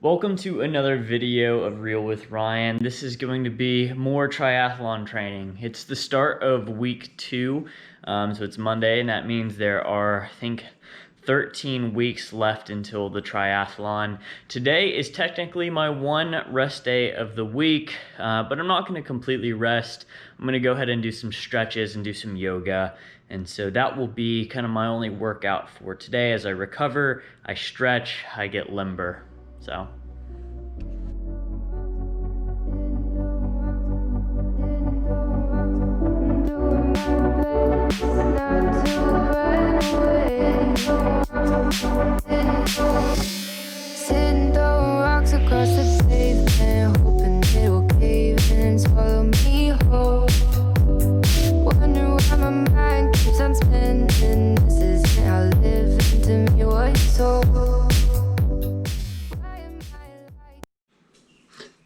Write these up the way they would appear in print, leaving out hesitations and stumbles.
Welcome to another video of Real with Ryan. This is going to be more triathlon training. It's the start of week 2, so it's Monday, and that means there are, I think, 13 weeks left until the triathlon. Today is technically my one rest day of the week, but I'm not going to completely rest. I'm going to go ahead and do some stretches and do some yoga, and so that will be kind of my only workout for today. As I recover, I stretch, I get limber. So. Sitting throwing rocks across the pavement, hoping it'll cave in and swallow me whole. Wonder why my mind keeps on spinning. This isn't how living to me was sold.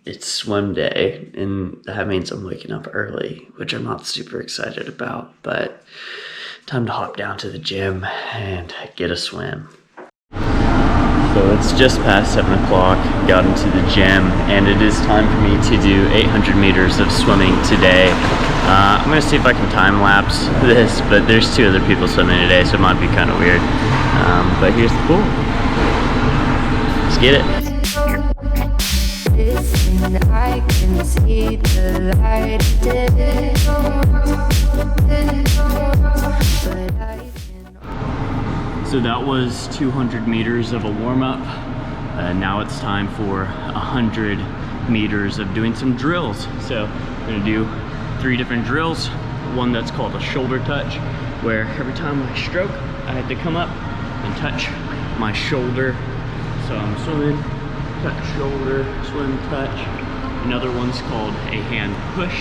It's swim day, and that means I'm waking up early, which I'm not super excited about, but time to hop down to the gym and get a swim. So it's just past 7 o'clock, got into the gym, and it is time for me to do 800 meters of swimming today. I'm gonna see if I can time lapse this, but there's 2 other people swimming today, so it might be kind of weird. But here's the pool. Let's get it. I can see the light. So that was 200 meters of a warm-up. Now it's time for 100 meters of doing some drills. So we're gonna do 3 different drills. One that's called a shoulder touch, where every time I stroke, I have to come up and touch my shoulder. So I'm swimming, touch shoulder, swim, touch. Another one's called a hand push.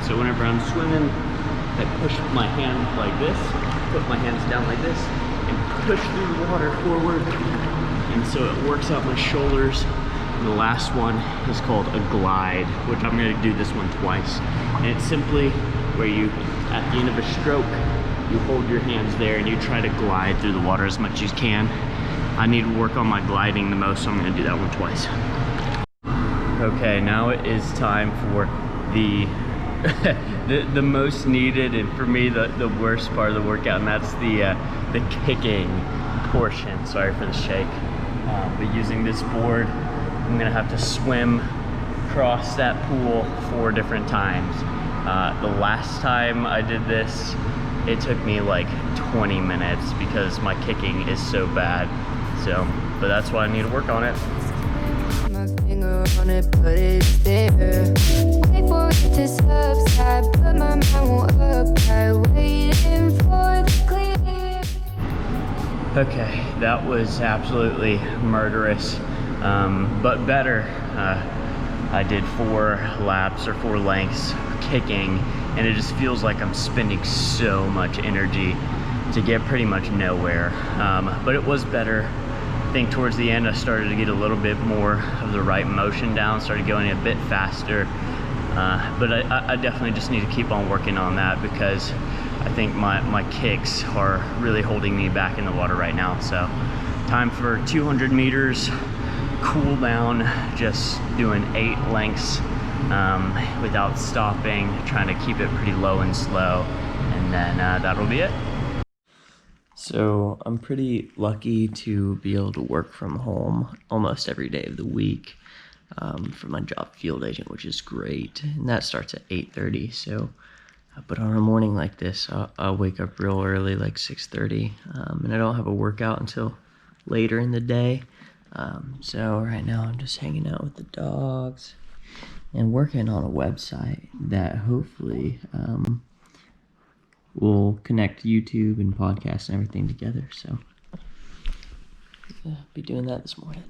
So whenever I'm swimming, I push my hand like this, put my hands down like this, and push through the water forward. And so it works out my shoulders. And the last one is called a glide, which I'm gonna do this one twice. And it's simply where you, at the end of a stroke, you hold your hands there and you try to glide through the water as much as you can. I need to work on my gliding the most, so I'm gonna do that one twice. Okay, now it is time for the the most needed, and for me the worst part of the workout, and that's the kicking portion. Sorry for the shake. But using this board, I'm gonna have to swim across that pool 4 different times. The last time I did this, it took me like 20 minutes because my kicking is so bad. So, but that's why I need to work on it. My finger on it, but it's there. Wait for it to subside, but my mind won't upside. Waiting for the clear. Okay, that was absolutely murderous, but better. I did 4 laps or 4 lengths kicking, and it just feels like I'm spending so much energy to get pretty much nowhere. But it was better. I think towards the end I started to get a little bit more of the right motion down, started going a bit faster. But I definitely just need to keep on working on that, because I think my kicks are really holding me back in the water right now. So time for 200 meters, cool down, just doing 8 lengths without stopping, trying to keep it pretty low and slow, and then that'll be it. So I'm pretty lucky to be able to work from home almost every day of the week for my job, field agent, which is great. And that starts at 8:30. So, but on a morning like this, I'll wake up real early, like 6:30, and I don't have a workout until later in the day. So right now I'm just hanging out with the dogs and working on a website that hopefully will connect YouTube and podcasts and everything together. So I'll be doing that this morning.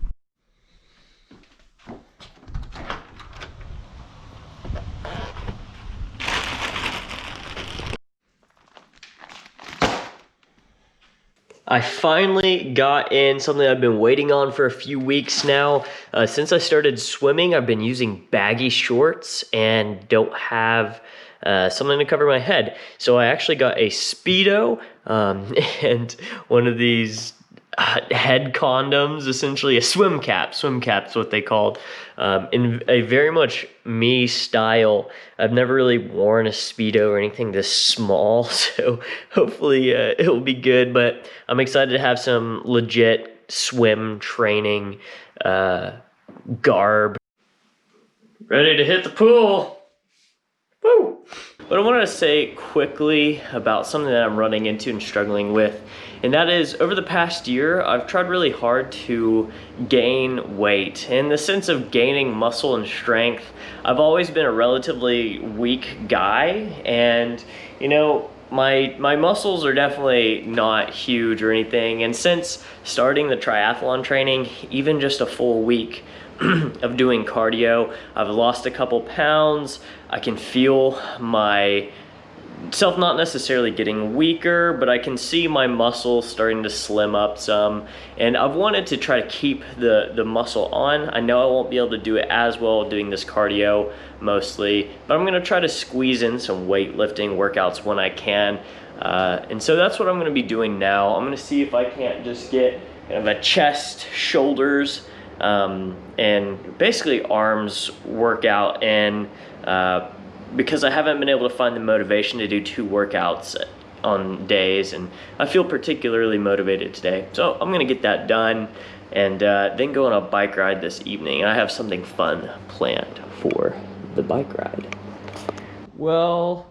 I finally got in something I've been waiting on for a few weeks now. Since I started swimming, I've been using baggy shorts and don't have something to cover my head. So I actually got a Speedo and one of these head condoms, essentially a swim cap. Swim cap's what they called, in a very much me style. I've never really worn a Speedo or anything this small, so hopefully it will be good. But I'm excited to have some legit swim training garb. Ready to hit the pool. Woo! But I wanted to say quickly about something that I'm running into and struggling with, and that is over the past year, I've tried really hard to gain weight. In the sense of gaining muscle and strength, I've always been a relatively weak guy, and you know, my muscles are definitely not huge or anything. And since starting the triathlon training, even just a full week of doing cardio, I've lost a couple pounds. I can feel myself not necessarily getting weaker, but I can see my muscles starting to slim up some. And I've wanted to try to keep the muscle on. I know I won't be able to do it as well doing this cardio mostly, but I'm gonna try to squeeze in some weightlifting workouts when I can. And so that's what I'm gonna be doing now. I'm gonna see if I can't just get kind of a chest, shoulders, and basically arms workout, and because I haven't been able to find the motivation to do 2 workouts on days, and I feel particularly motivated today, so I'm gonna get that done and then go on a bike ride this evening. I have something fun planned for the bike ride. Well,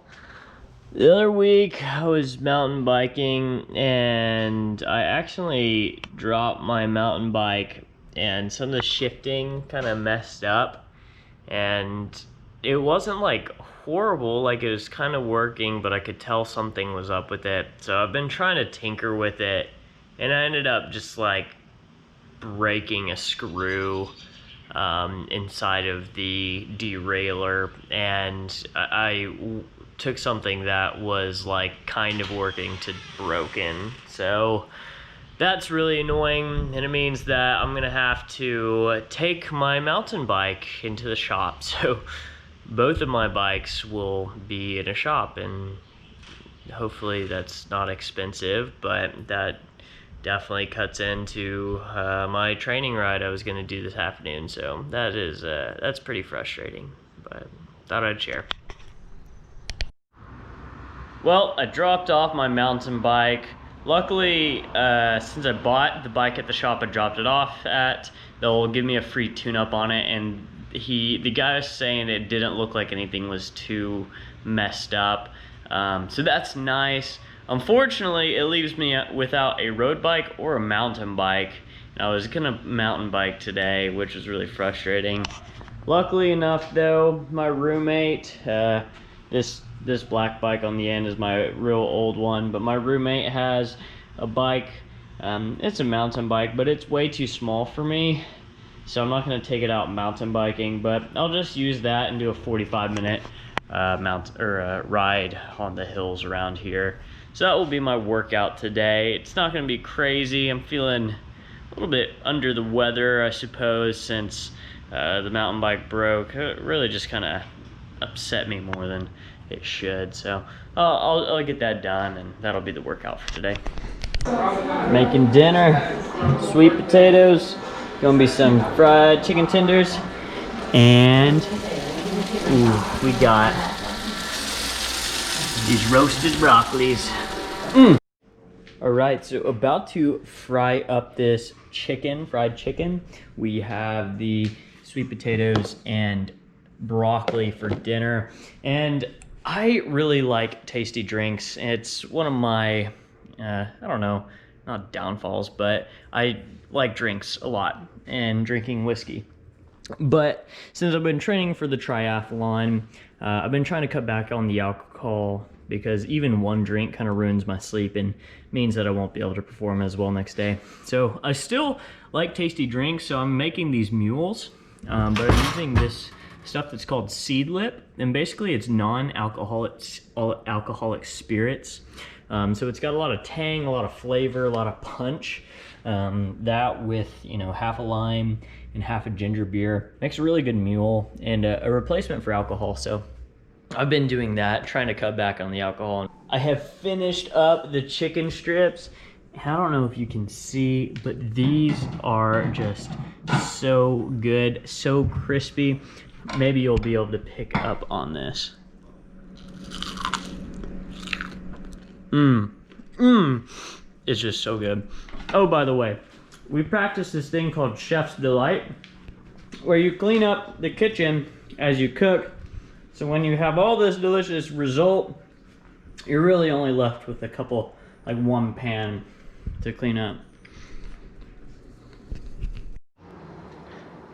the other week I was mountain biking, and I actually dropped my mountain bike, and some of the shifting kind of messed up, and it wasn't like horrible, like it was kind of working, but I could tell something was up with it. So I've been trying to tinker with it, and I ended up just like breaking a screw inside of the derailleur, and I took something that was like kind of working to broken. So that's really annoying, and it means that I'm gonna have to take my mountain bike into the shop. So both of my bikes will be in a shop, and hopefully that's not expensive, but that definitely cuts into my training ride I was gonna do this afternoon. So that is that's pretty frustrating, but thought I'd share. Well, I dropped off my mountain bike. Luckily, since I bought the bike at the shop I dropped it off at, they'll give me a free tune-up on it, and the guy was saying it didn't look like anything was too messed up, so that's nice. Unfortunately, it leaves me without a road bike or a mountain bike, and I was gonna mountain bike today, which was really frustrating. Luckily enough though, my roommate, this black bike on the end is my real old one, but my roommate has a bike. It's a mountain bike, but it's way too small for me, so I'm not going to take it out mountain biking, but I'll just use that and do a 45-minute ride on the hills around here. So that will be my workout today. It's not going to be crazy. I'm feeling a little bit under the weather, I suppose, since the mountain bike broke. It really just kind of upset me more than it should, so I'll get that done, and that'll be the workout for today. Making dinner, sweet potatoes, gonna be some fried chicken tenders, and we got these roasted broccolis. All right, so about to fry up this fried chicken. We have the sweet potatoes and broccoli for dinner, and I really like tasty drinks. It's one of my, I don't know, not downfalls, but I like drinks a lot and drinking whiskey. But since I've been training for the triathlon, I've been trying to cut back on the alcohol, because even one drink kind of ruins my sleep and means that I won't be able to perform as well next day. So I still like tasty drinks, so I'm making these mules, but I'm using this stuff that's called Seedlip, and basically it's non-alcoholic spirits. So it's got a lot of tang, a lot of flavor, a lot of punch. That with, you know, half a lime and half a ginger beer makes a really good mule and a replacement for alcohol. So I've been doing that, trying to cut back on the alcohol. I have finished up the chicken strips, I don't know if you can see, but these are just so good, so crispy. Maybe you'll be able to pick up on this. It's just so good. Oh, by the way, we practiced this thing called Chef's Delight, where you clean up the kitchen as you cook. So when you have all this delicious result, you're really only left with a couple, like one pan to clean up.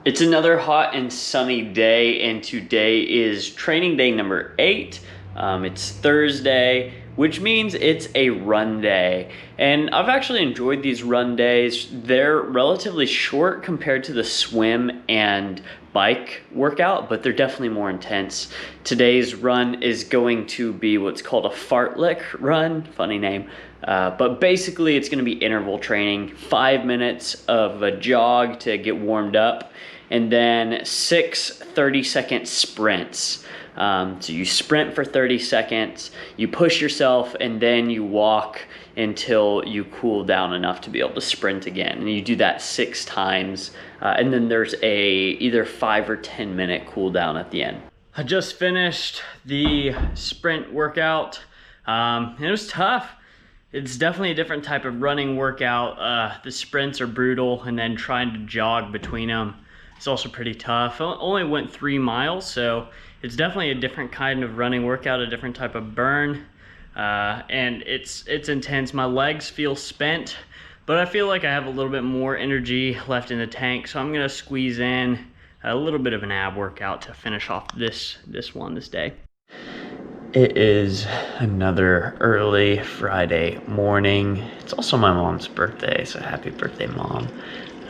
It's another hot and sunny day, and today is training day number 8. It's Thursday, which means it's a run day. And I've actually enjoyed these run days. They're relatively short compared to the swim and bike workout, but they're definitely more intense. Today's run is going to be what's called a fartlek run, funny name. But basically it's gonna be interval training, 5 minutes of a jog to get warmed up, and then 6 30-second sprints. So you sprint for 30 seconds, you push yourself, and then you walk until you cool down enough to be able to sprint again. And you do that 6 times, and then there's either 5 or 10 minute cool down at the end. I just finished the sprint workout, and it was tough. It's definitely a different type of running workout. The sprints are brutal, and then trying to jog between them, it's also pretty tough. I only went 3 miles, so it's definitely a different kind of running workout, a different type of burn, and it's intense. My legs feel spent, but I feel like I have a little bit more energy left in the tank, so I'm gonna squeeze in a little bit of an ab workout to finish off this day. It is another early Friday morning. It's also my mom's birthday, so happy birthday, Mom.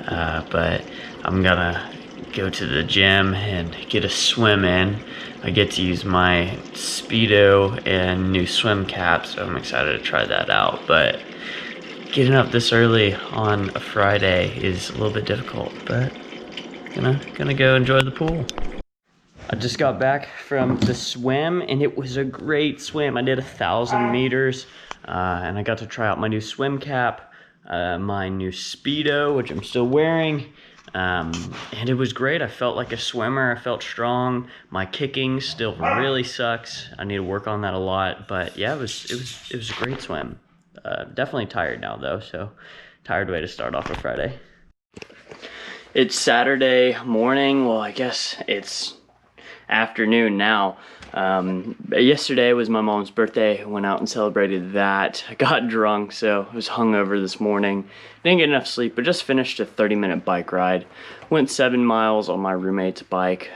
But I'm gonna go to the gym and get a swim in. I get to use my Speedo and new swim cap, so I'm excited to try that out. But getting up this early on a Friday is a little bit difficult, but gonna go enjoy the pool. I just got back from the swim, and it was a great swim. I did 1,000 meters, and I got to try out my new swim cap, my new Speedo, which I'm still wearing, and it was great. I felt like a swimmer. I felt strong. My kicking still really sucks. I need to work on that a lot, but yeah, it was a great swim. Definitely tired now though, so tired way to start off a Friday. It's Saturday morning. Well, I guess it's afternoon now. Yesterday was my mom's birthday. I went out and celebrated that. I got drunk, so I was hungover this morning. Didn't get enough sleep, but just finished a 30-minute bike ride. Went 7 miles on my roommate's bike,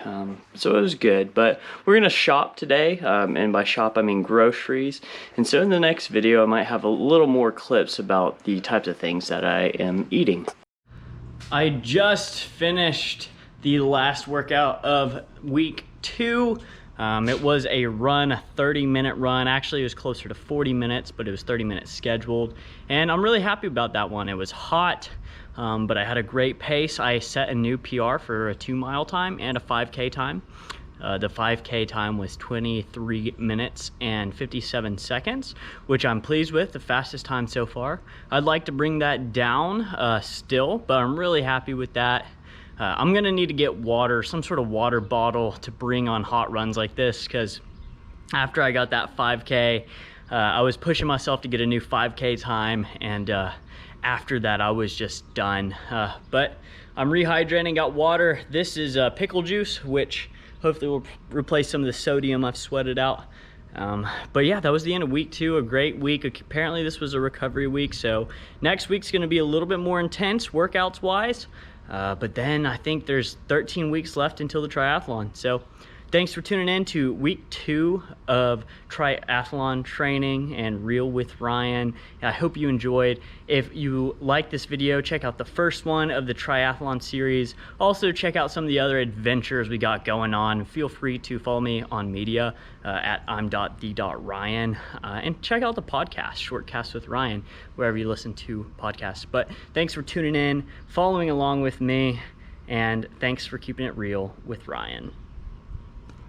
so it was good. But we're gonna shop today, and by shop I mean groceries. And so in the next video I might have a little more clips about the types of things that I am eating. I just finished the last workout of week 2. It was a run, a 30-minute run. Actually, it was closer to 40 minutes, but it was 30 minutes scheduled. And I'm really happy about that one. It was hot, but I had a great pace. I set a new PR for a 2-mile time and a 5K time. The 5K time was 23 minutes and 57 seconds, which I'm pleased with, the fastest time so far. I'd like to bring that down still, but I'm really happy with that. I'm gonna need to get water, some sort of water bottle to bring on hot runs like this, because after I got that 5K, I was pushing myself to get a new 5K time, and after that I was just done. But I'm rehydrating, got water. This is pickle juice, which hopefully will replace some of the sodium I've sweated out. But yeah, that was the end of week 2, a great week. Apparently this was a recovery week, so next week's gonna be a little bit more intense workouts wise. But then I think there's 13 weeks left until the triathlon. So thanks for tuning in to week 2 of triathlon training and Real with Ryan. I hope you enjoyed. If you like this video, check out the first one of the triathlon series. Also check out some of the other adventures we got going on. Feel free to follow me on media at I'm.the.Ryan, and check out the podcast, Shortcasts with Ryan, wherever you listen to podcasts. But thanks for tuning in, following along with me, and thanks for keeping it real with Ryan.